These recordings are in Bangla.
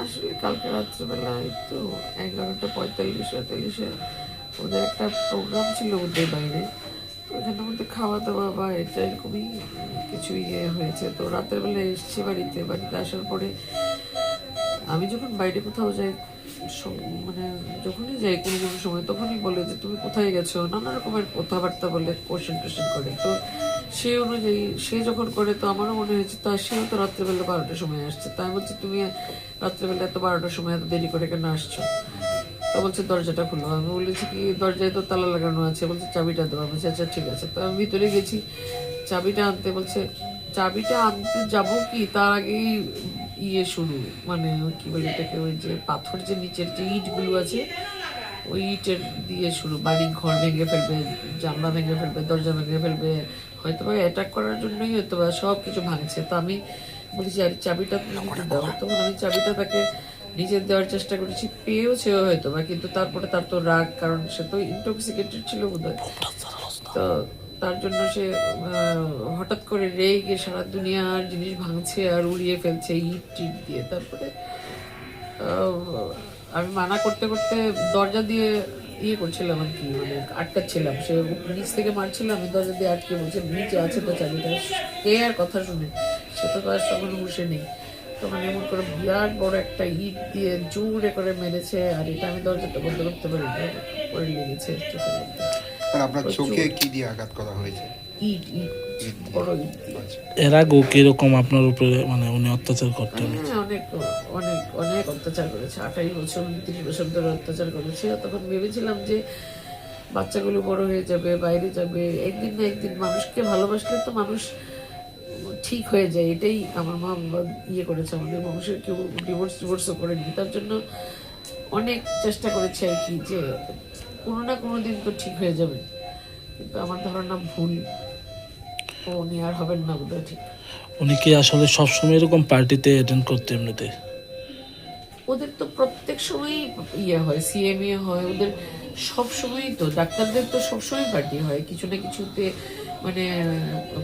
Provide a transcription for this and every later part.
আসলে কালকে রাত্রেবেলা একটু 11:45-46 ওদের একটা প্রোগ্রাম ছিল ওদের বাইরে, ওখানের মধ্যে খাওয়া দাওয়া বা এটা এরকমই কিছু ইয়ে হয়েছে। তো রাতের বেলা এসছি বাড়িতে, আসার পরে আমি যখন বাইরে কোথাও যাই, মানে যখনই যাই কোনো কোনো সময়, তখনই বলে যে তুমি কোথায় গেছো, নানা রকমের কথাবার্তা বলে, কোশ্চেন করে। তো সেই অনুযায়ী সে যখন করে, তো আমারও মনে হয়েছে তা সেও তো রাত্রেবেলা 12টার সময় আসছে। তাই বলছে তুমি রাত্রেবেলা এত 12টার সময় এত দেরি করে কেন আসছো? তো বলছে দরজাটা খুলো। আমি বলেছি কি দরজায় তো তালা লাগানো আছে, বলছে চাবিটা দেবো। আমি বলছি আচ্ছা ঠিক আছে। তো আমি ভিতরে গেছি চাবিটা আনতে, বলছে চাবিটা আনতে যাব কি তার আগেই ইয়ে শুরু, মানে কি বলে এটাকে, ওই যে পাথর যে নিচের যে ইটগুলো আছে ওই ইটের দিয়ে শুরু, বাড়ি ঘর ভেঙে ফেলবে, জানলা ভেঙে ফেলবে, দরজা ভেঙে ফেলবে, হয়তো বা অ্যাটাক করার জন্যই হয়তো বা সব কিছু ভাঙছে। তো আমি বলেছি আর চাবিটা তুমি যদি দাও, তখন আমি চাবিটা তাকে নিজের দেওয়ার চেষ্টা করেছি, পেয়েওছেও হয়তো বা, কিন্তু তারপরে তার তো রাগ, কারণ সে তো ইনটক্সিকেটেড ছিল বোধহয়। তো তার জন্য সে হঠাৎ করে রেগে সারা দুনিয়ার জিনিস ভাঙছে আর উড়িয়ে ফেলছে ইট টিট দিয়ে। তারপরে আমি মানা করতে করতে দরজা দিয়ে ইয়ে করছিলাম আর কি, মানে আটকাচ্ছিলাম। সে নিচ থেকে মারছিল, আমি দরজা দিয়ে আটকে বলছি নিচে আছে তো চাবিটা। কে আর কথা শুনে, সে তো আর তখন হুঁশে নেই। তখন এমন করে বিরাট বড় একটা ইট দিয়ে জোরে করে মেরেছে, আর এটা আমি দরজাটা বন্ধ করতে পারি না, পড়ে লেগেছে চোখের মধ্যে। আর আপনার চোখে কি দিয়ে আঘাত করা হয়েছে? ইট ইট ইট দিয়ে। বড় ইট দিয়ে। আচ্ছা। এর আগেও কিরকম আপনার উপরে মানে উনি অত্যাচার করতেন? হ্যাঁ, অনেক অনেক অনেক অত্যাচার করেছে। 28 বছর 29 বছর ধরে অত্যাচার করেছে। তখন ভেবেছিলাম যে বাচ্চাগুলো বড় হয়ে যাবে, বাইরে যাবে, একদিন না একদিন মানুষকে ভালোবাসলে তো মানুষ ঠিক হয়ে যায়। এটাই আমার মা বাবা ইয়ে করেছে, আমাদের বংশের কেউ ডিভোর্সও করেনি। তার জন্য অনেক চেষ্টা করেছে আর কি, যে কোনো না কোনো দিন তো ঠিক হয়ে যাবে। কিন্তু আমার ধারণা ভুল, উনি আর হবেন না বোধহয় ঠিক। উনি কি আসলে সবসময় এরকম পার্টিতে অ্যাটেন্ড করতে এমনিতে? ওদের তো প্রত্যেক সময়ই ইয়ে হয়, সিএমএ হয় ওদের, সব সময়ই তো ডাক্তারদের তো সবসময় পার্টি হয় কিছু না কিছুতে, মানে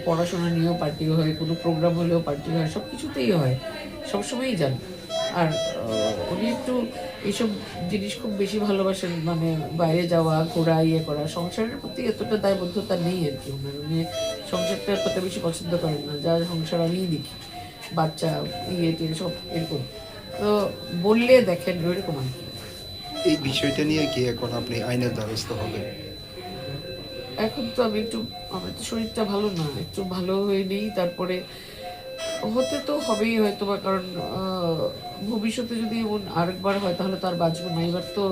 পড়াশোনা নিয়েও পার্টি হয়, কোনো প্রোগ্রাম হলেও পার্টি হয়, সব কিছুতেই হয়, সবসময়ই যান। আর উনি একটু এইসব জিনিস খুব বেশি ভালোবাসেন, মানে বাইরে যাওয়া, ঘোরা, ইয়ে করা। সংসারের প্রতি এতটা দায়বদ্ধতা নেই আর কি ওনার, উনি সংসারটা এতটা বেশি পছন্দ করেন না। যা সংসার আমিই দেখি, বাচ্চা ইয়ে টিয়ে সব এরকম। তো বললে দেখেন এরকম আর কি। এই বিষয়টা নিয়ে কি এখন আপনি আইনের দ্বারস্থ হবেন? এখন তো আমি একটু, আমার তো শরীরটা ভালো না, একটু ভালো হয়ে নেই, তারপরে হতে তো হবেই হয়তো বা, কারণ ভবিষ্যতে যদি এমন আরেকবার হয় তাহলে তো আর বাঁচবো না। এবার তো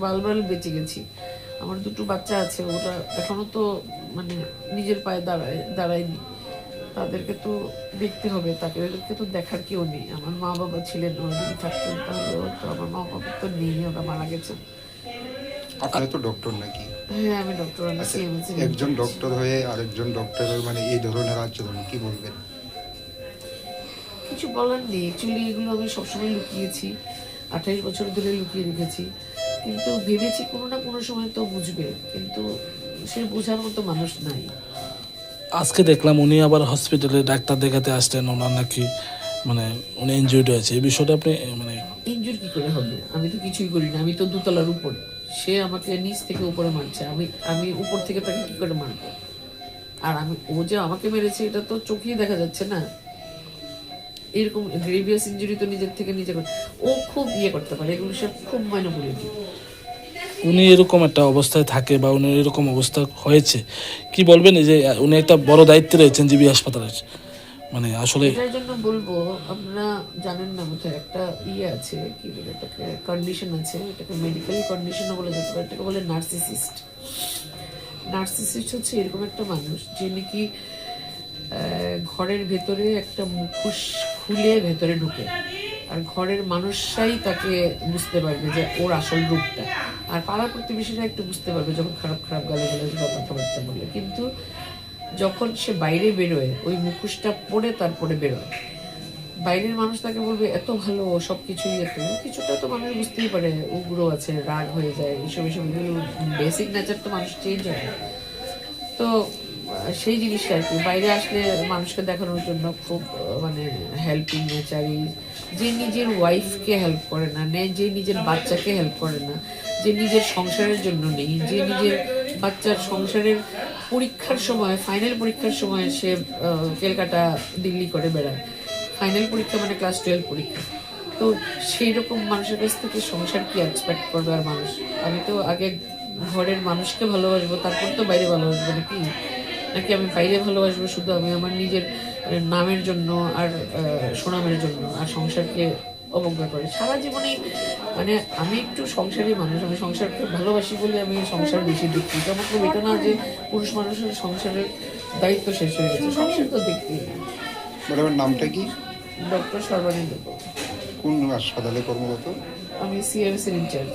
বালবাল বেঁচে গেছি, আমার দুটো বাচ্চা আছে, ওরা এখনো তো মানে নিজের পায়ে দাঁড়ায়নি, তাদেরকে তো দেখতে হবে, তাদেরকে তো দেখার কেউ নেই। আমার মা বাবা ছিলেন, ওরা যদি থাকতেন তাহলে, তো আমার মা বাবা তো নেই, ওরা মারা গেছেন। আপনি তো ডক্টর নাকি? হ্যাঁ আমি ডক্টর, আমি আচ্ছা, সিএমসি। একজন ডক্টর হয়ে আরেকজন ডক্টরের মানে এই ধরনের আচরণ কি বলবেন? কিছু বলার নেই, অ্যাকচুয়ালি এগুলো আমি সবসময় লুকিয়েছি, 28 বছর ধরে লুকিয়ে রেখেছি, কিন্তু ভেবেছি কোনো না কোনো সময় তো বুঝবে, কিন্তু সে বোঝার মতো মানুষ নাই। আজকে দেখলাম উনি আবার হসপিটালে ডাক্তার দেখাতে আসলেন, ওনার নাকি মানে উনি ইনজুর্ড হয়েছে। এই বিষয়টা আপনি মানে ইনজুর কি করে হবে? আমি তো কিছুই করি না, আমি তো দোতলার উপরে, সে আমাকে নিচ থেকে উপরে মারছে, আমি আমি উপর থেকে তাকে কি করে মারবো? আর আমি, ও যে আমাকে মেরেছে এটা তো চোখেই দেখা যাচ্ছে না। এরকম গ্রেভিয়াস ইনজুরি তো নিজের থেকে নিজে করে, ও খুব ইয়ে করতে পারে এগুলো, সে খুব ম্যানিপুলেটিভ। উনি এরকম একটা অবস্থায় থাকে বা উনি এরকম অবস্থা হয়েছে, কি বলবেন? এই যে উনি একটা বড় দায়িত্বে রয়েছেন জিবি হাসপাতালের, মানে আসলে এটার জন্য বলবো, আপনারা জানেন না বোধহয় একটা ইয়ে আছে, কি বলে এটাকে, কন্ডিশন আছে, এটাকে মেডিকেল কন্ডিশনও বলে যেতে পারে, এটাকে বলে নার্সিসিস্ট। নার্সিসিস্ট হচ্ছে এরকম একটা মানুষ যে নাকি ঘরের ভেতরে একটা মুখোশ খুলে ভেতরে ঢুকে, আর ঘরের মানুষরাই তাকে বুঝতে পারবে যে ওর আসল রূপটা, আর পাড়া প্রতিবেশীরা একটু বুঝতে পারবে যখন খারাপ খারাপ গালাগালাজ বা কথাবার্তা বলে। কিন্তু যখন সে বাইরে বেরোয়, ওই মুখোশটা পরে তারপরে বেরোয়, বাইরের মানুষ তাকে বলবে এত ভালো, সব কিছুই এত, কিছুটা তো মানুষ বুঝতেই পারে উগ্র আছে, রাগ হয়ে যায়, এসব এসব বেসিক নেচার তো মানুষ চেঞ্জ হয়। তো সেই জিনিসটা আর কি, বাইরে আসলে মানুষকে দেখানোর জন্য খুব মানে হেল্পিং নেচারি, যে নিজের ওয়াইফকে হেল্প করে না, যে নিজের বাচ্চাকে হেল্প করে না, যে নিজের সংসারের জন্য নেই, যে নিজের বাচ্চার সংসারের পরীক্ষার সময়, ফাইনাল পরীক্ষার সময় সে ক্যালকাটা দিল্লি করে বেড়ায়। ফাইনাল পরীক্ষা মানে ক্লাস 12 পরীক্ষা। তো সেই রকম মানুষের কাছ থেকে সংসার কি এক্সপেক্ট করবে আর মানুষ? আমি তো আগে ঘরের মানুষকে ভালোবাসবো, তারপর তো বাইরে ভালোবাসবো নাকি? নাকি আমি বাইরে ভালোবাসবো শুধু আমি আমার নিজের নামের জন্য আর সুনামের জন্য, আর সংসারকে অবজ্ঞা করে সারা জীবনে? মানে আমি একটু সংসারী মানুষ, আমি সংসারকে ভালোবাসি বলে আমি সংসার বেশি দেখি। যেমন এটা না যে পুরুষ মানুষের সংসারের দায়িত্ব শেষ হয়ে গেছে, সংসার তো দেখতেই না। ম্যাডামের নামটা কি? ডক্টর সর্বানন্দ। কোন হাসপাতালে কর্মরত? আমি সিআরসির ইনচার্জ।